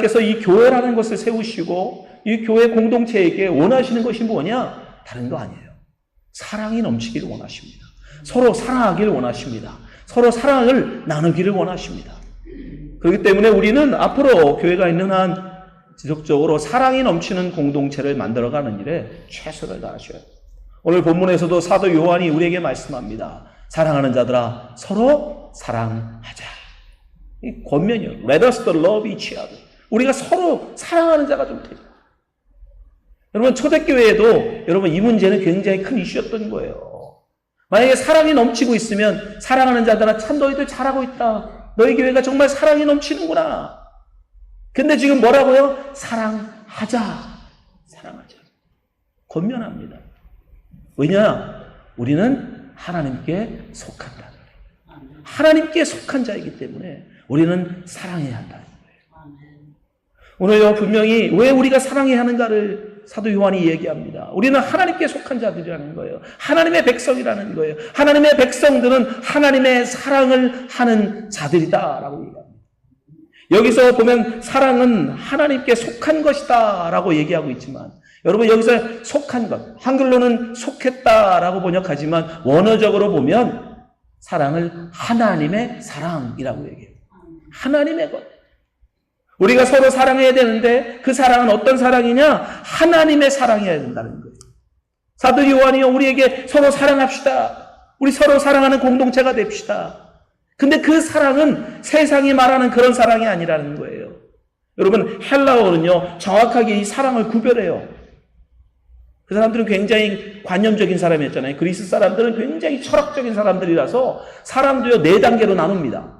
께서 이 교회라는 것을 세우시고 이 교회 공동체에게 원하시는 것이 뭐냐? 다른 거 아니에요. 사랑이 넘치기를 원하십니다. 서로 사랑하기를 원하십니다. 서로 사랑을 나누기를 원하십니다. 그렇기 때문에 우리는 앞으로 교회가 있는 한 지속적으로 사랑이 넘치는 공동체를 만들어가는 일에 최선을 다하셔야 돼요. 오늘 본문에서도 사도 요한이 우리에게 말씀합니다. 사랑하는 자들아 서로 사랑하자. 이 권면이요. Let us love each other. 우리가 서로 사랑하는 자가 좀 되죠. 여러분 초대교회에도 여러분 이 문제는 굉장히 큰 이슈였던 거예요. 만약에 사랑이 넘치고 있으면 사랑하는 자들아 참 너희들 잘하고 있다. 너희 교회가 정말 사랑이 넘치는구나. 근데 지금 뭐라고요? 사랑하자. 사랑하자. 권면합니다. 왜냐? 우리는 하나님께 속한다. 하나님께 속한 자이기 때문에 우리는 사랑해야 한다. 오늘요 분명히 왜 우리가 사랑해야 하는가를 사도 요한이 얘기합니다. 우리는 하나님께 속한 자들이라는 거예요. 하나님의 백성이라는 거예요. 하나님의 백성들은 하나님의 사랑을 하는 자들이다라고 얘기합니다. 여기서 보면 사랑은 하나님께 속한 것이다라고 얘기하고 있지만 여러분 여기서 속한 것, 한글로는 속했다라고 번역하지만 원어적으로 보면 사랑을 하나님의 사랑이라고 얘기해요. 하나님의 것. 우리가 서로 사랑해야 되는데 그 사랑은 어떤 사랑이냐? 하나님의 사랑이어야 된다는 거예요. 사도 요한이요 우리에게 서로 사랑합시다. 우리 서로 사랑하는 공동체가 됩시다. 근데 그 사랑은 세상이 말하는 그런 사랑이 아니라는 거예요. 여러분 헬라어는요 정확하게 이 사랑을 구별해요. 그 사람들은 굉장히 관념적인 사람이었잖아요. 그리스 사람들은 굉장히 철학적인 사람들이라서 사랑도요 4단계로 나눕니다.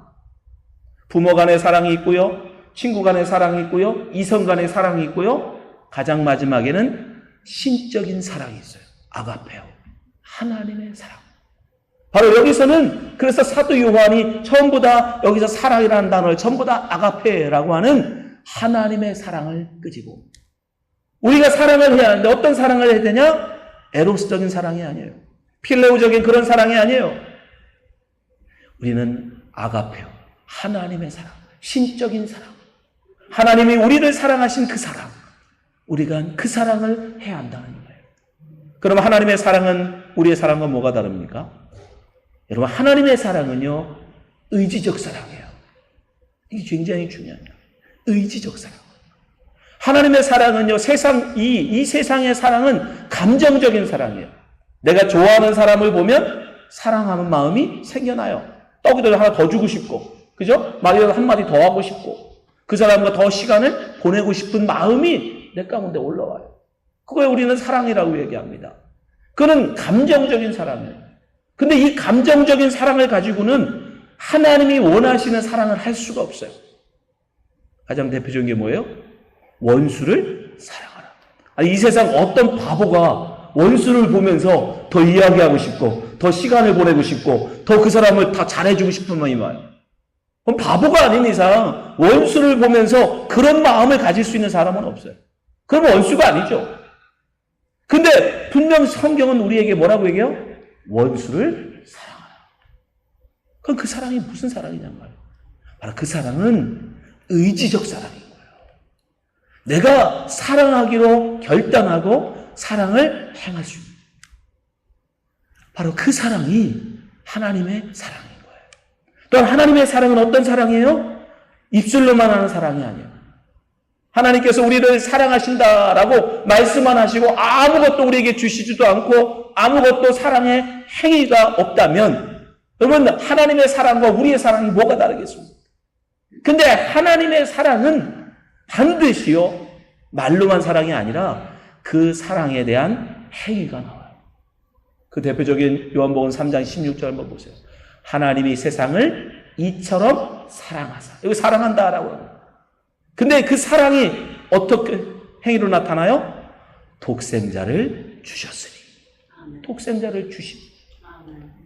부모 간의 사랑이 있고요. 친구 간의 사랑이 있고요. 이성 간의 사랑이 있고요. 가장 마지막에는 신적인 사랑이 있어요. 아가페오. 하나님의 사랑. 바로 여기서는 그래서 사도 요한이 전부 다 여기서 사랑이라는 단어를 전부 다 아가페라고 하는 하나님의 사랑을 끄집어. 우리가 사랑을 해야 하는데 어떤 사랑을 해야 되냐? 에로스적인 사랑이 아니에요. 필레오적인 그런 사랑이 아니에요. 우리는 아가페오. 하나님의 사랑. 신적인 사랑. 하나님이 우리를 사랑하신 그 사랑, 우리가 그 사랑을 해야 한다는 거예요. 그럼 하나님의 사랑은 우리의 사랑과 뭐가 다릅니까? 여러분 하나님의 사랑은요 의지적 사랑이에요. 이게 굉장히 중요한 거예요. 의지적 사랑. 하나님의 사랑은요 이 세상의 사랑은 감정적인 사랑이에요. 내가 좋아하는 사람을 보면 사랑하는 마음이 생겨나요. 떡이라도 하나 더 주고 싶고, 그죠? 말이라도 한마디 더 하고 싶고, 그 사람과 더 시간을 보내고 싶은 마음이 내 가운데 올라와요. 그거에 우리는 사랑이라고 얘기합니다. 그는 감정적인 사랑이에요. 근데 이 감정적인 사랑을 가지고는 하나님이 원하시는 사랑을 할 수가 없어요. 가장 대표적인 게 뭐예요? 원수를 사랑하라. 아니, 이 세상 어떤 바보가 원수를 보면서 더 이야기하고 싶고, 더 시간을 보내고 싶고, 더 그 사람을 다 잘해주고 싶은 마음이 와요. 그럼 바보가 아닌 이상 원수를 보면서 그런 마음을 가질 수 있는 사람은 없어요. 그러면 원수가 아니죠. 근데 분명 성경은 우리에게 뭐라고 얘기해요? 원수를 사랑하라. 그럼 그 사랑이 무슨 사랑이냐는 말이에요. 바로 그 사랑은 의지적 사랑인 거예요. 내가 사랑하기로 결단하고 사랑을 행할 수 있는 바로 그 사랑이 하나님의 사랑이에요. 또한 하나님의 사랑은 어떤 사랑이에요? 입술로만 하는 사랑이 아니에요. 하나님께서 우리를 사랑하신다라고 말씀만 하시고 아무것도 우리에게 주시지도 않고 아무것도 사랑의 행위가 없다면 여러분 하나님의 사랑과 우리의 사랑이 뭐가 다르겠습니까? 근데 하나님의 사랑은 반드시요 말로만 사랑이 아니라 그 사랑에 대한 행위가 나와요. 그 대표적인 요한복음 3장 16절 한번 보세요. 하나님이 세상을 이처럼 사랑하사. 여기 사랑한다라고 합니다. 근데 그 사랑이 어떻게 행위로 나타나요? 독생자를 주셨으니. 독생자를 주신.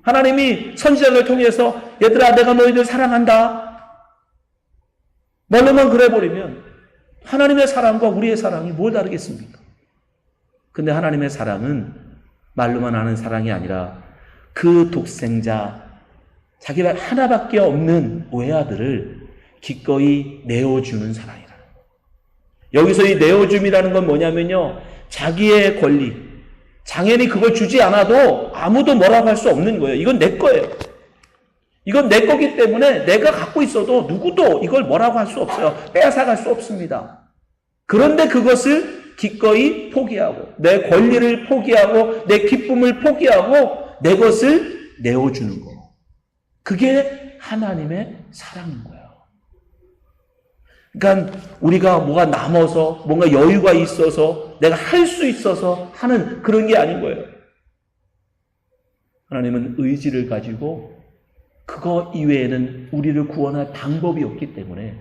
하나님이 선지자를 통해서 얘들아 내가 너희들 사랑한다. 말로만 그래버리면 하나님의 사랑과 우리의 사랑이 뭘 다르겠습니까? 근데 하나님의 사랑은 말로만 하는 사랑이 아니라 그 독생자 자기가 하나밖에 없는 외아들을 기꺼이 내어주는 사랑이라. 여기서 이 내어줌이라는 건 뭐냐면요, 자기의 권리, 장애인이 그걸 주지 않아도 아무도 뭐라고 할 수 없는 거예요. 이건 내 거예요. 이건 내 거기 때문에 내가 갖고 있어도 누구도 이걸 뭐라고 할 수 없어요. 빼앗아갈 수 없습니다. 그런데 그것을 기꺼이 포기하고, 내 권리를 포기하고, 내 기쁨을 포기하고 내 것을 내어주는 거, 그게 하나님의 사랑인 거예요. 그러니까 우리가 뭐가 남아서, 뭔가 여유가 있어서, 내가 할 수 있어서 하는 그런 게 아닌 거예요. 하나님은 의지를 가지고 그거 이외에는 우리를 구원할 방법이 없기 때문에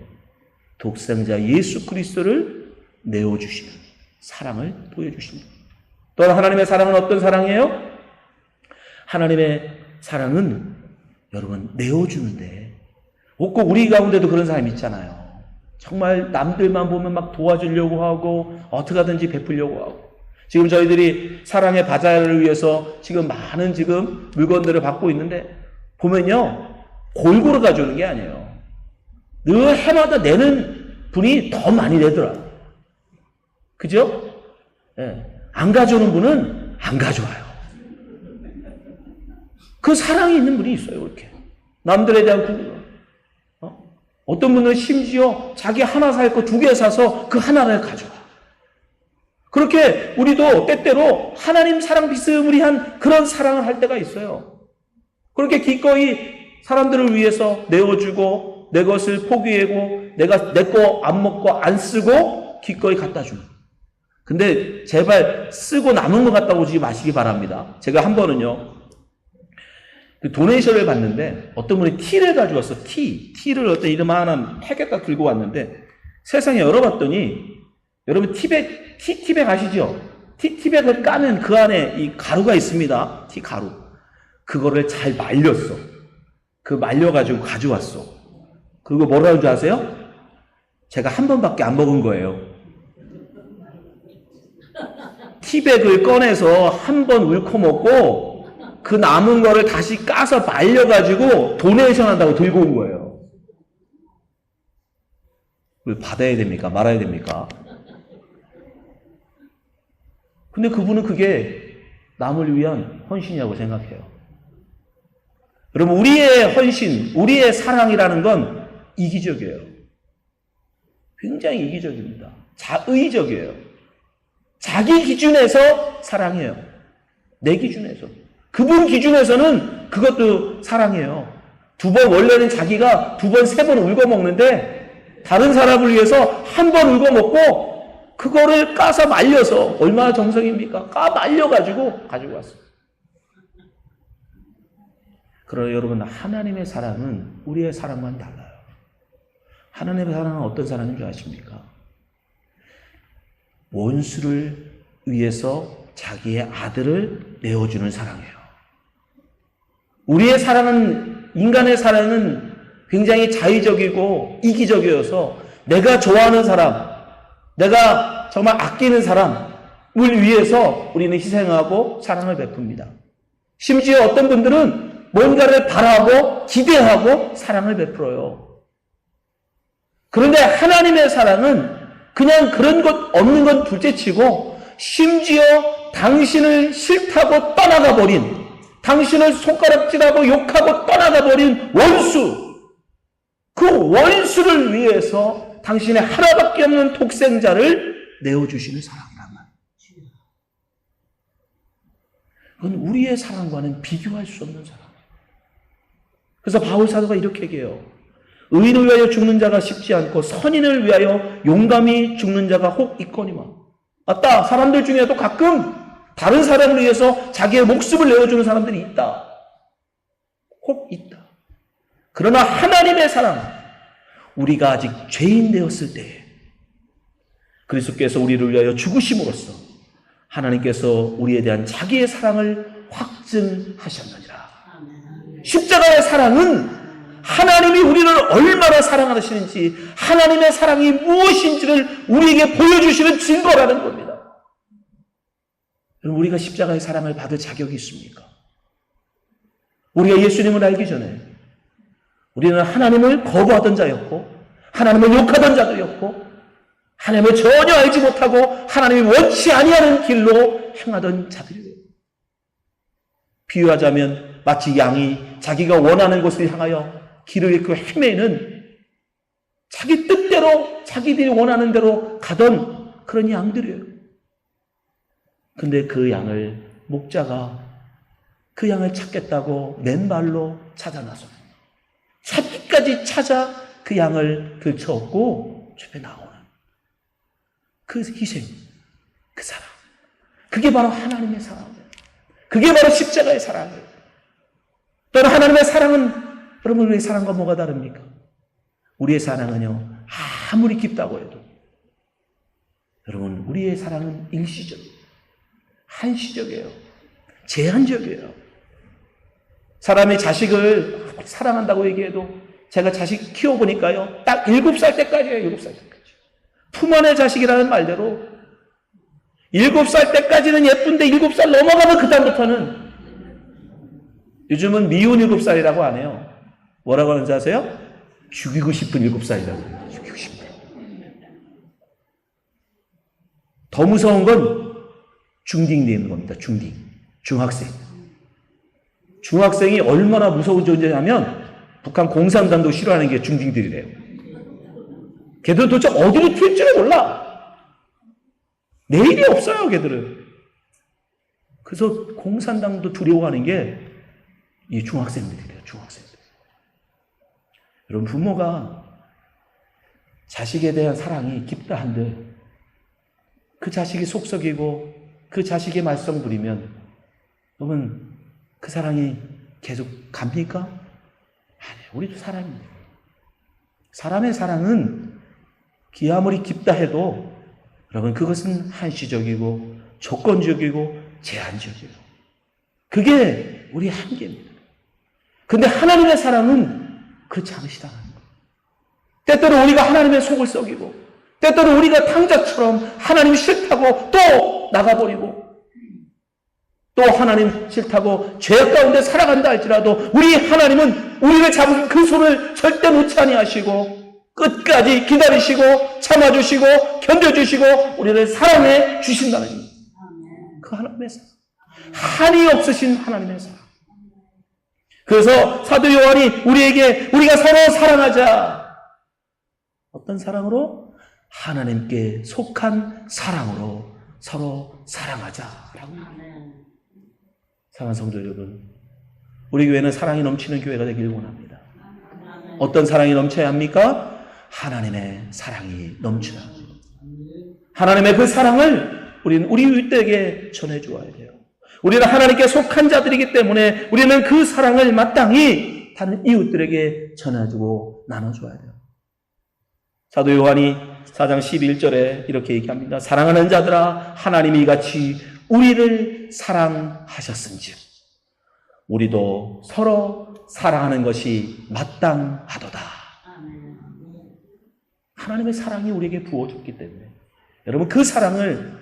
독생자 예수 그리스도를 내어주시는 사랑을 보여주십니다. 또한 하나님의 사랑은 어떤 사랑이에요? 하나님의 사랑은 여러분 내어주는데, 꼭 우리 가운데도 그런 사람이 있잖아요. 정말 남들만 보면 막 도와주려고 하고 어떻게 하든지 베풀려고 하고. 지금 저희들이 사랑의 바자를 위해서 지금 많은 지금 물건들을 받고 있는데 보면요, 골고루 가져오는 게 아니에요. 늘 해마다 내는 분이 더 많이 내더라. 그죠? 예. 안 가져오는 분은 안 가져와요. 그 사랑이 있는 분이 있어요. 이렇게 남들에 대한 구분. 어떤 분은 심지어 자기 하나 살 거 2개 사서 그 하나를 가져와. 그렇게 우리도 때때로 하나님 사랑 비스무리한 그런 사랑을 할 때가 있어요. 그렇게 기꺼이 사람들을 위해서 내어주고, 내 것을 포기하고, 내가 내 거 안 먹고 안 쓰고 기꺼이 갖다 주는. 근데 제발 쓰고 남은 것 갖다 오지 마시기 바랍니다. 제가 한 번은요, 도네이션을 받는데 어떤 분이 티를 가져왔어. 티를 어떤 이름 하나 팩에다 들고 왔는데, 세상에 열어봤더니, 여러분 티백 아시죠? 티백을 까면 그 안에 이 가루가 있습니다. 티 가루. 그거를 잘 말렸어. 그 말려가지고 가져왔어. 그거 뭐라는 줄 아세요? 제가 한 번밖에 안 먹은 거예요. 티백을 꺼내서 한 번 울고 먹고 그 남은 거를 다시 까서 말려가지고 도네이션 한다고 들고 온 거예요. 그걸 받아야 됩니까? 말아야 됩니까? 근데 그분은 그게 남을 위한 헌신이라고 생각해요. 여러분, 우리의 헌신, 우리의 사랑이라는 건 이기적이에요. 굉장히 이기적입니다. 자의적이에요. 자기 기준에서 사랑해요. 내 기준에서. 그분 기준에서는 그것도 사랑이에요. 원래는 자기가 2번, 3번 울고 먹는데 다른 사람을 위해서 한 번 울고 먹고 그거를 까서 말려서, 얼마나 정성입니까? 말려가지고 가지고 왔어요. 그러나 여러분, 하나님의 사랑은 우리의 사랑과는 달라요. 하나님의 사랑은 어떤 사랑인 줄 아십니까? 원수를 위해서 자기의 아들을 내어주는 사랑이에요. 우리의 사랑은, 인간의 사랑은 굉장히 자의적이고 이기적이어서 내가 좋아하는 사람, 내가 정말 아끼는 사람을 위해서 우리는 희생하고 사랑을 베풉니다. 심지어 어떤 분들은 뭔가를 바라고 기대하고 사랑을 베풀어요. 그런데 하나님의 사랑은 그냥 그런 것 없는 건 둘째치고, 심지어 당신을 싫다고 떠나가 버린, 당신을 손가락질하고 욕하고 떠나가 버린 원수, 그 원수를 위해서 당신의 하나밖에 없는 독생자를 내어주시는 사랑이란 말이에요. 그건 우리의 사랑과는 비교할 수 없는 사랑. 그래서 바울 사도가 이렇게 얘기해요. 의인을 위하여 죽는 자가 쉽지 않고 선인을 위하여 용감히 죽는 자가 혹 있거니와. 맞다. 사람들 중에도 가끔 다른 사람을 위해서 자기의 목숨을 내어주는 사람들이 있다. 혹 있다. 그러나 하나님의 사랑, 우리가 아직 죄인 되었을 때에 그리스도께서 우리를 위하여 죽으심으로써 하나님께서 우리에 대한 자기의 사랑을 확증하셨느니라. 십자가의 사랑은 하나님이 우리를 얼마나 사랑하시는지, 하나님의 사랑이 무엇인지를 우리에게 보여주시는 증거라는 겁니다. 우리가 십자가의 사랑을 받을 자격이 있습니까? 우리가 예수님을 알기 전에 우리는 하나님을 거부하던 자였고, 하나님을 욕하던 자들이었고, 하나님을 전혀 알지 못하고 하나님이 원치 아니하는 길로 행하던 자들이에요. 비유하자면 마치 양이 자기가 원하는 곳을 향하여 길을 잃고 헤매는 자기 뜻대로 자기들이 원하는 대로 가던 그런 양들이에요. 근데 그 양을 목자가 그 양을 찾겠다고 맨발로 찾아 나서 찾기까지 찾아 그 양을 들쳐업고 집에 나오는 그 희생, 그 사랑. 그게 바로 하나님의 사랑이에요. 그게 바로 십자가의 사랑이에요. 또는 하나님의 사랑은 여러분 우리의 사랑과 뭐가 다릅니까? 우리의 사랑은요 아무리 깊다고 해도 여러분 우리의 사랑은 일시적이에요. 한시적이에요. 제한적이에요. 사람이 자식을 사랑한다고 얘기해도 제가 자식 키워보니까요 딱 7살 때까지예요. 7살 때까지. 품 안의 자식이라는 말대로 7살 때까지는 예쁜데 7살 넘어가면 그 다음부터는 요즘은 미운 7살이라고 안 해요. 뭐라고 하는지 아세요? 죽이고 싶은 7살이라고 해요. 죽이고 싶은. 더 무서운 건 중딩되어 있는 겁니다. 중딩. 중학생. 중학생이 얼마나 무서운 존재냐면 북한 공산당도 싫어하는 게 중딩들이래요. 걔들은 도대체 어디로 튈지를 몰라. 내일이 없어요, 걔들은. 그래서 공산당도 두려워하는 게 이 중학생들이래요, 중학생들. 여러분, 부모가 자식에 대한 사랑이 깊다 한들 그 자식이 속썩이고 그 자식의 말썽 부리면 여러분, 그 사랑이 계속 갑니까? 아니에요. 우리도 사람입니다. 사람의 사랑은 아무리 깊다 해도 여러분 그것은 한시적이고 조건적이고 제한적이고 그게 우리의 한계입니다. 근데 하나님의 사랑은 그렇지 않으시다는 거예요. 때때로 우리가 하나님의 속을 썩이고 때때로 우리가 탕자처럼 하나님 싫다고 또 나가버리고 또 하나님 싫다고 죄 가운데 살아간다 할지라도 우리 하나님은 우리를 잡은 그 손을 절대 놓지 아니하시고 끝까지 기다리시고 참아주시고 견뎌주시고 우리를 사랑해 주신다는 겁니다. 그 하나님의 사랑. 한이 없으신 하나님의 사랑. 그래서 사도 요한이 우리에게 우리가 서로 사랑하자. 어떤 사랑으로? 하나님께 속한 사랑으로 서로 사랑하자라고. 사랑하는 성도 여러분, 우리 교회는 사랑이 넘치는 교회가 되길 원합니다. 어떤 사랑이 넘쳐야 합니까? 하나님의 사랑이 넘쳐야 합니다. 하나님의 그 사랑을 우리는 우리 이웃에게 전해주어야 돼요. 우리는 하나님께 속한 자들이기 때문에 우리는 그 사랑을 마땅히 다른 이웃들에게 전해주고 나눠줘야 돼요. 사도 요한이 4장 11절에 이렇게 얘기합니다. 사랑하는 자들아, 하나님이 같이 우리를 사랑하셨은즉 우리도 서로 사랑하는 것이 마땅하도다. 하나님의 사랑이 우리에게 부어졌기 때문에 여러분 그 사랑을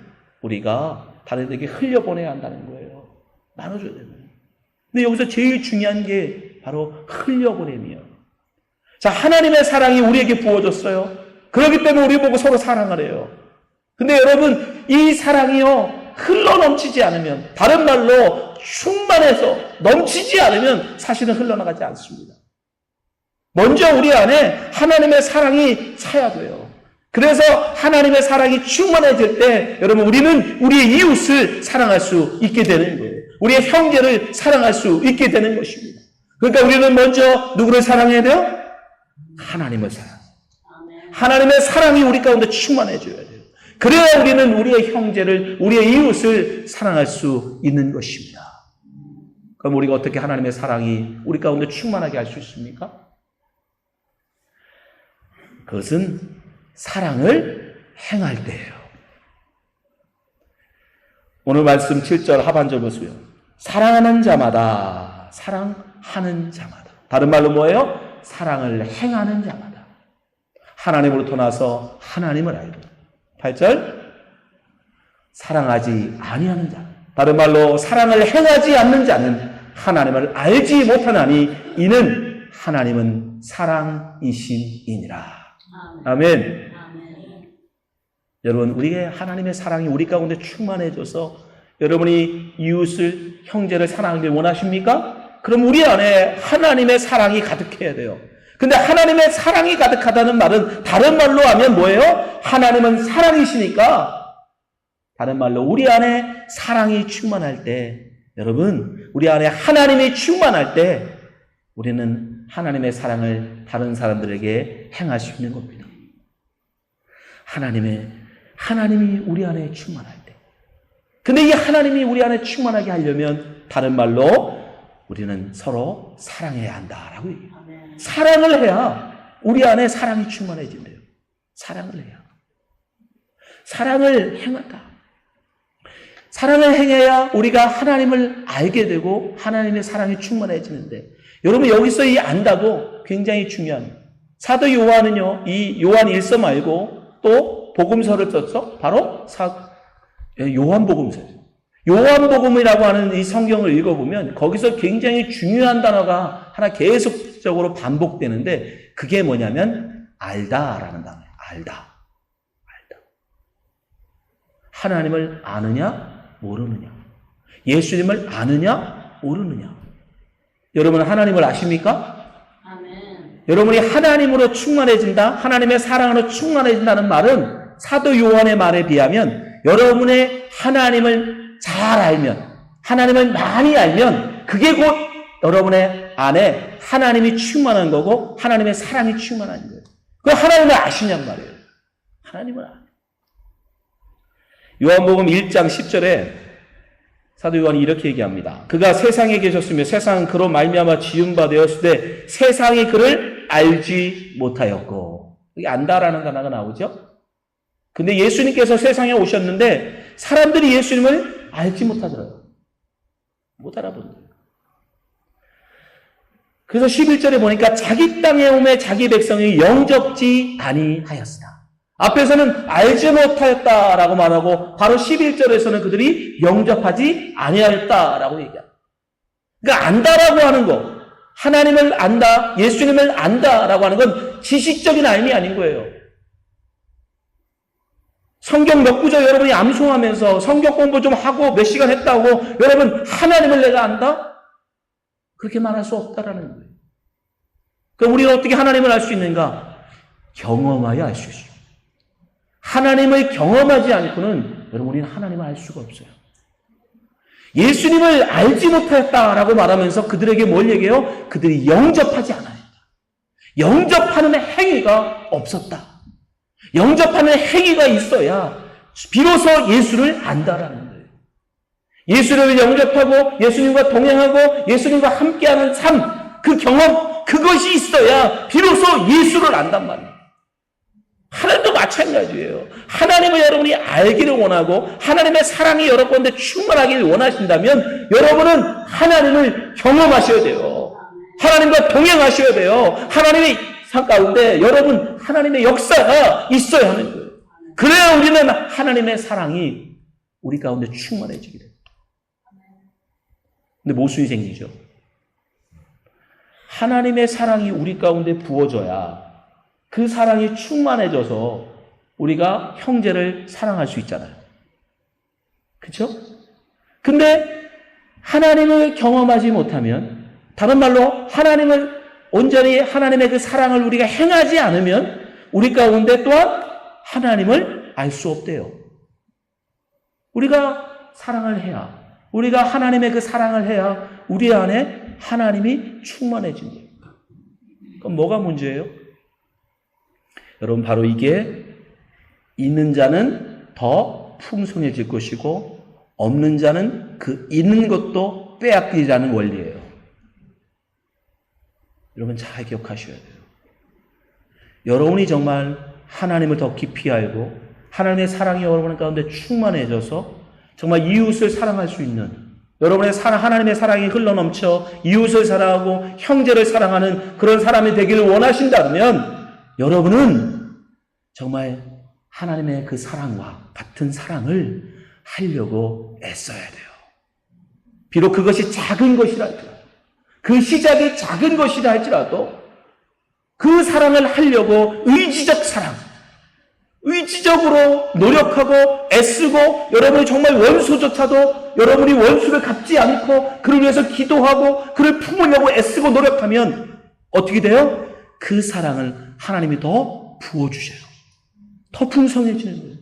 우리가 다른에게 흘려보내야 한다는 거예요. 나눠줘야 되는 거예요. 근데 여기서 제일 중요한 게 바로 흘려보냄이에요. 자, 하나님의 사랑이 우리에게 부어졌어요. 그렇기 때문에 우리 보고 서로 사랑하래요. 근데 여러분 이 사랑이요 흘러 넘치지 않으면, 다른 말로 충만해서 넘치지 않으면 사실은 흘러나가지 않습니다. 먼저 우리 안에 하나님의 사랑이 차야 돼요. 그래서 하나님의 사랑이 충만해질 때 여러분 우리는 우리의 이웃을 사랑할 수 있게 되는 거예요. 우리의 형제를 사랑할 수 있게 되는 것입니다. 그러니까 우리는 먼저 누구를 사랑해야 돼요? 하나님을 사랑. 하나님의 사랑이 우리 가운데 충만해져야 돼요. 그래야 우리는 우리의 형제를, 우리의 이웃을 사랑할 수 있는 것입니다. 그럼 우리가 어떻게 하나님의 사랑이 우리 가운데 충만하게 할 수 있습니까? 그것은 사랑을 행할 때예요. 오늘 말씀 7절 하반절 보세요. 사랑하는 자마다, 사랑하는 자마다. 다른 말로 뭐예요? 사랑을 행하는 자마다. 하나님으로부터 나서 하나님을 알고. 8절 사랑하지 아니하는 자. 다른 말로 사랑을 행하지 않는 자는 하나님을 알지 못하나니 이는 하나님은 사랑이시니라. 아멘. 여러분, 우리의 하나님의 사랑이 우리 가운데 충만해져서 여러분이 이웃을, 형제를 사랑하길 원하십니까? 그럼 우리 안에 하나님의 사랑이 가득해야 돼요. 근데 하나님의 사랑이 가득하다는 말은 다른 말로 하면 뭐예요? 하나님은 사랑이시니까, 다른 말로 우리 안에 사랑이 충만할 때, 여러분, 우리 안에 하나님이 충만할 때 우리는 하나님의 사랑을 다른 사람들에게 행할 수 있는 겁니다. 하나님이 우리 안에 충만할 때. 근데 이 하나님이 우리 안에 충만하게 하려면 다른 말로 우리는 서로 사랑해야 한다라고 얘기해요. 사랑을 해야 우리 안에 사랑이 충만해진대요. 사랑을 해야. 사랑을 행한다. 사랑을 행해야 우리가 하나님을 알게 되고 하나님의 사랑이 충만해지는데, 여러분 여기서 이 안다도 굉장히 중요한, 사도 요한은요, 이 요한 1서 말고 또 복음서를 썼죠. 바로 요한복음서예요. 요한복음이라고 하는 이 성경을 읽어보면 거기서 굉장히 중요한 단어가 하나 계속적으로 반복되는데, 그게 뭐냐면 알다라는 단어예요. 알다. 하나님을 아느냐 모르느냐, 예수님을 아느냐 모르느냐. 여러분 하나님을 아십니까? 아멘. 여러분이 하나님으로 충만해진다, 하나님의 사랑으로 충만해진다는 말은 사도 요한의 말에 비하면 여러분의 하나님을 잘 알면, 하나님을 많이 알면 그게 곧 여러분의 안에 하나님이 충만한 거고 하나님의 사랑이 충만한 거예요. 그 하나님을 아시냔 말이에요. 하나님을 아요. 요한복음 1장 10절에 사도 요한이 이렇게 얘기합니다. 그가 세상에 계셨으며 세상은 그로 말미암아 지은 바 되었을 때 세상이 그를 알지 못하였고, 여기 안다라는 단어가 나오죠. 근데 예수님께서 세상에 오셨는데 사람들이 예수님을 알지 못하더라고요. 못 알아본대요. 그래서 11절에 보니까 자기 땅에 오매 자기 백성이 영접지 아니하였으나, 앞에서는 알지 못하였다라고 말하고 바로 11절에서는 그들이 영접하지 아니하였다라고 얘기합니다. 그러니까 안다라고 하는 거, 하나님을 안다, 예수님을 안다라고 하는 건 지식적인 알미 아닌 거예요. 성경 몇 구절 여러분이 암송하면서 성경 공부 좀 하고 몇 시간 했다고 여러분 하나님을 내가 안다? 그렇게 말할 수 없다라는 거예요. 그럼 우리가 어떻게 하나님을 알 수 있는가? 경험하여 알 수 있어요. 하나님을 경험하지 않고는 여러분 우리는 하나님을 알 수가 없어요. 예수님을 알지 못했다라고 말하면서 그들에게 뭘 얘기해요? 그들이 영접하지 않았다. 영접하는 행위가 없었다. 영접하는 행위가 있어야 비로소 예수를 안다라는 거예요. 예수를 영접하고 예수님과 동행하고 예수님과 함께하는 삶, 그 경험, 그것이 있어야 비로소 예수를 안단 말이에요. 하나님도 마찬가지예요. 하나님을 여러분이 알기를 원하고 하나님의 사랑이 여러분 가운데 충만하기를 원하신다면 여러분은 하나님을 경험하셔야 돼요. 하나님과 동행하셔야 돼요. 하나님의 삶 가운데 여러분 하나님의 역사가 있어야 하는 거예요. 그래야 우리는 하나님의 사랑이 우리 가운데 충만해지게 돼요. 근데 모순이 생기죠. 하나님의 사랑이 우리 가운데 부어져야 그 사랑이 충만해져서 우리가 형제를 사랑할 수 있잖아요. 그렇죠? 근데 하나님을 경험하지 못하면, 다른 말로 하나님을 온전히 하나님의 그 사랑을 우리가 행하지 않으면 우리 가운데 또한 하나님을 알 수 없대요. 우리가 사랑을 해야, 우리가 하나님의 그 사랑을 해야 우리 안에 하나님이 충만해진대요. 그럼 뭐가 문제예요? 여러분 바로 이게 있는 자는 더 풍성해질 것이고 없는 자는 그 있는 것도 빼앗기자는 원리예요. 여러분 잘 기억하셔야 돼요. 여러분이 정말 하나님을 더 깊이 알고 하나님의 사랑이 여러분 가운데 충만해져서 정말 이웃을 사랑할 수 있는, 여러분의 하나님의 사랑이 흘러넘쳐 이웃을 사랑하고 형제를 사랑하는 그런 사람이 되기를 원하신다면 여러분은 정말 하나님의 그 사랑과 같은 사랑을 하려고 애써야 돼요. 비록 그것이 작은 것이라 할지라도, 그 시작이 작은 것이라 할지라도 그 사랑을 하려고 의지적 사랑, 의지적으로 노력하고 애쓰고 여러분이 정말 원수조차도 여러분이 원수를 갚지 않고 그를 위해서 기도하고 그를 품으려고 애쓰고 노력하면 어떻게 돼요? 그 사랑을 하나님이 더 부어주셔요. 더 풍성해지는 거예요.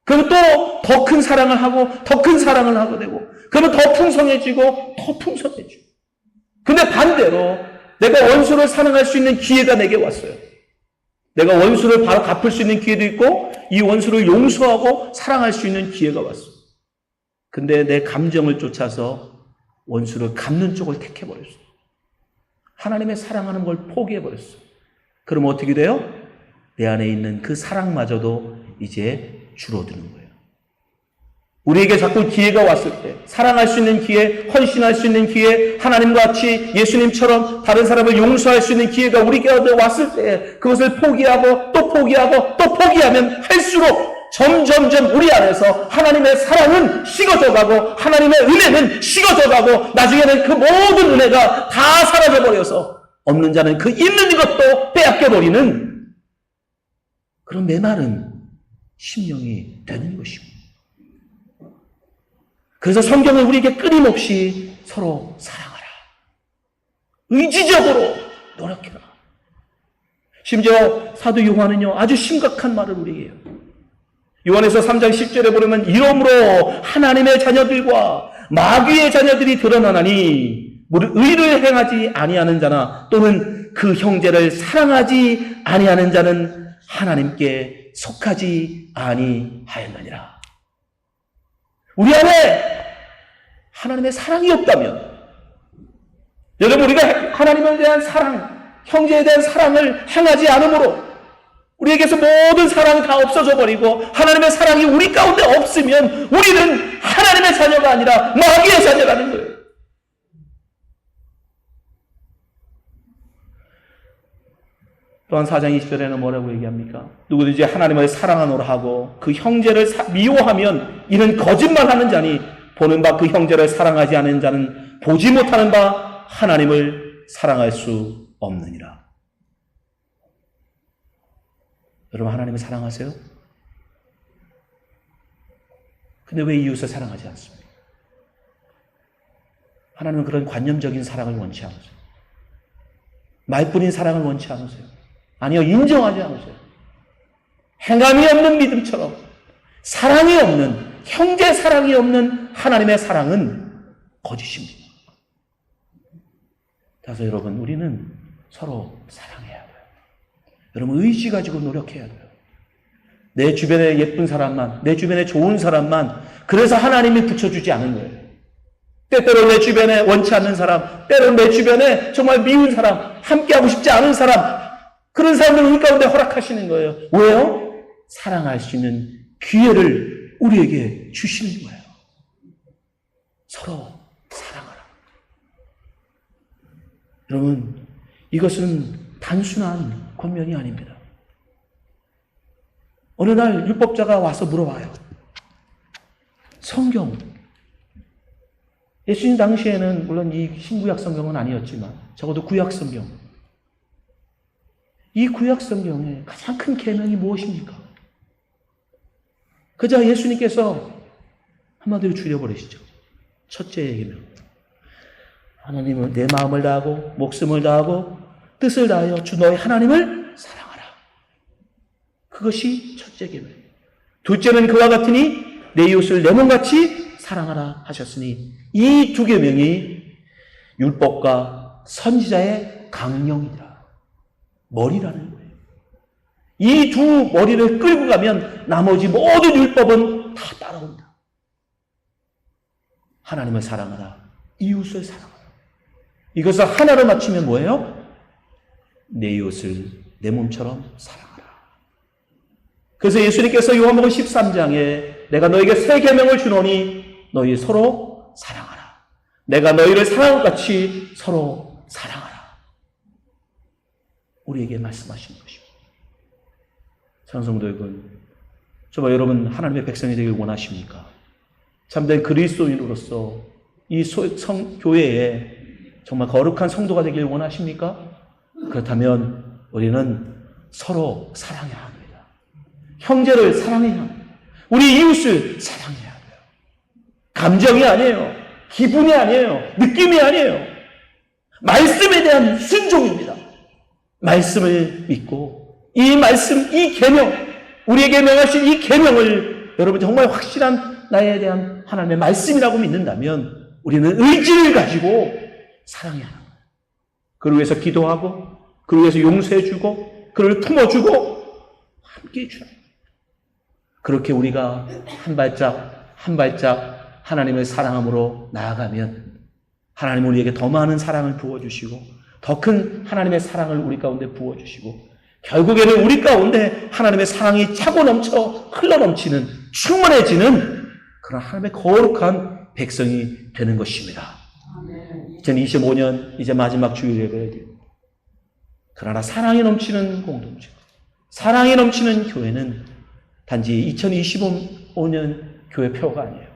그러면 또 더 큰 사랑을 하고 더 큰 사랑을 하게 되고 그러면 더 풍성해지고 더 풍성해지고. 근데 반대로 내가 원수를 사랑할 수 있는 기회가 내게 왔어요. 내가 원수를 바로 갚을 수 있는 기회도 있고 이 원수를 용서하고 사랑할 수 있는 기회가 왔어. 근데 내 감정을 쫓아서 원수를 갚는 쪽을 택해버렸어. 하나님의 사랑하는 걸 포기해버렸어. 그럼 어떻게 돼요? 내 안에 있는 그 사랑마저도 이제 줄어드는 거예요. 우리에게 자꾸 기회가 왔을 때 사랑할 수 있는 기회, 헌신할 수 있는 기회, 하나님과 같이 예수님처럼 다른 사람을 용서할 수 있는 기회가 우리에게 왔을 때 그것을 포기하고 또 포기하고 또 포기하면 할수록 점점점 우리 안에서 하나님의 사랑은 식어져가고 하나님의 은혜는 식어져가고 나중에는 그 모든 은혜가 다 사라져버려서 없는 자는 그 있는 것도 빼앗겨버리는 그런 메마른 심령이 되는 것입니다. 그래서 성경은 우리에게 끊임없이 서로 사랑하라. 의지적으로 노력해라. 심지어 사도 요한은요, 아주 심각한 말을 우리에게 해요. 요한에서 3장 10절에 보면 이러므로 하나님의 자녀들과 마귀의 자녀들이 드러나나니 의를 행하지 아니하는 자나 또는 그 형제를 사랑하지 아니하는 자는 하나님께 속하지 아니하였느니라. 우리 안에 하나님의 사랑이 없다면 여러분 우리가 하나님에 대한 사랑, 형제에 대한 사랑을 행하지 않으므로 우리에게서 모든 사랑이 다 없어져 버리고 하나님의 사랑이 우리 가운데 없으면 우리는 하나님의 자녀가 아니라 마귀의 자녀라는 거예요. 또한 4장 20절에는 뭐라고 얘기합니까? 누구든지 하나님을 사랑하노라 하고 그 형제를 미워하면 이는 거짓말하는 자니 보는 바 그 형제를 사랑하지 않는 자는 보지 못하는 바 하나님을 사랑할 수 없느니라. 여러분 하나님을 사랑하세요? 근데 왜 이웃을 사랑하지 않습니까? 하나님은 그런 관념적인 사랑을 원치 않으세요. 말뿐인 사랑을 원치 않으세요. 아니요, 인정하지 않으세요. 행함이 없는 믿음처럼 사랑이 없는, 형제 사랑이 없는 하나님의 사랑은 거짓입니다. 그래서 여러분 우리는 서로 사랑해야 돼요. 여러분 의지 가지고 노력해야 돼요. 내 주변에 예쁜 사람만, 내 주변에 좋은 사람만 그래서 하나님이 붙여주지 않은 거예요. 때때로 내 주변에 원치 않는 사람, 때로 내 주변에 정말 미운 사람, 함께하고 싶지 않은 사람, 그런 사람들을 우리 가운데 허락하시는 거예요. 왜요? 사랑할 수 있는 기회를 우리에게 주시는 거예요. 서로 사랑하라. 여러분, 이것은 단순한 권면이 아닙니다. 어느 날 율법자가 와서 물어봐요. 성경, 예수님 당시에는 물론 이 신구약 성경은 아니었지만 적어도 구약 성경, 이 구약 성경의 가장 큰 계명이 무엇입니까? 그저 예수님께서 한마디로 줄여버리시죠. 첫째 계명. 하나님은 내 마음을 다하고 목숨을 다하고 뜻을 다하여 주 너의 하나님을 사랑하라. 그것이 첫째 계명. 둘째는 그와 같으니 내 이웃을 내 몸같이 사랑하라 하셨으니 이 두 계명이 율법과 선지자의 강령이라. 머리라는 거예요. 이 두 머리를 끌고 가면 나머지 모든 율법은 다 따라온다. 하나님을 사랑하라. 이웃을 사랑하라. 이것을 하나로 맞추면 뭐예요? 내 이웃을 내 몸처럼 사랑하라. 그래서 예수님께서 요한복음 13장에 내가 너에게 새 계명을 주노니 너희 서로 사랑하라. 내가 너희를 사랑한 것 같이 서로 사랑하라. 우리에게 말씀하시는 것입니다. 사랑하는 성도 여러분, 정말 여러분 하나님의 백성이 되길 원하십니까? 참된 그리스도인으로서 이 교회에 정말 거룩한 성도가 되길 원하십니까? 그렇다면 우리는 서로 사랑해야 합니다. 형제를 사랑해야 합니다. 우리 이웃을 사랑해야 돼요. 감정이 아니에요. 기분이 아니에요. 느낌이 아니에요. 말씀에 대한 순종입니다. 말씀을 믿고 이 말씀, 이 계명, 우리에게 명하신 이 계명을 여러분 정말 확실한 나에 대한 하나님의 말씀이라고 믿는다면 우리는 의지를 가지고 사랑해야 합니다. 그를 위해서 기도하고 그를 위해서 용서해주고 그를 품어주고 함께 해주라. 그렇게 우리가 한 발짝 한 발짝 하나님을 사랑함으로 나아가면 하나님은 우리에게 더 많은 사랑을 부어주시고 더 큰 하나님의 사랑을 우리 가운데 부어주시고 결국에는 우리 가운데 하나님의 사랑이 차고 넘쳐 흘러넘치는 충만해지는 그런 하나님의 거룩한 백성이 되는 것입니다. 2025년 이제 마지막 주일 예배예요. 그러나 사랑이 넘치는 공동체, 사랑이 넘치는 교회는 단지 2025년 교회표가 아니에요.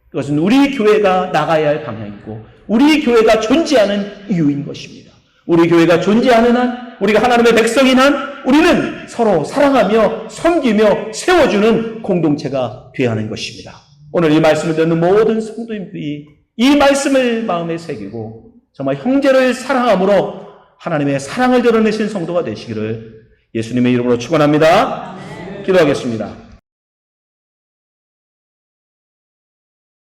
그것은 우리 교회가 나가야 할 방향이고 우리 교회가 존재하는 이유인 것입니다. 우리 교회가 존재하는 한, 우리가 하나님의 백성인 한 우리는 서로 사랑하며 섬기며 세워주는 공동체가 되어야 하는 것입니다. 오늘 이 말씀을 듣는 모든 성도님들이 이 말씀을 마음에 새기고 정말 형제를 사랑함으로 하나님의 사랑을 드러내신 성도가 되시기를 예수님의 이름으로 축원합니다. 기도하겠습니다.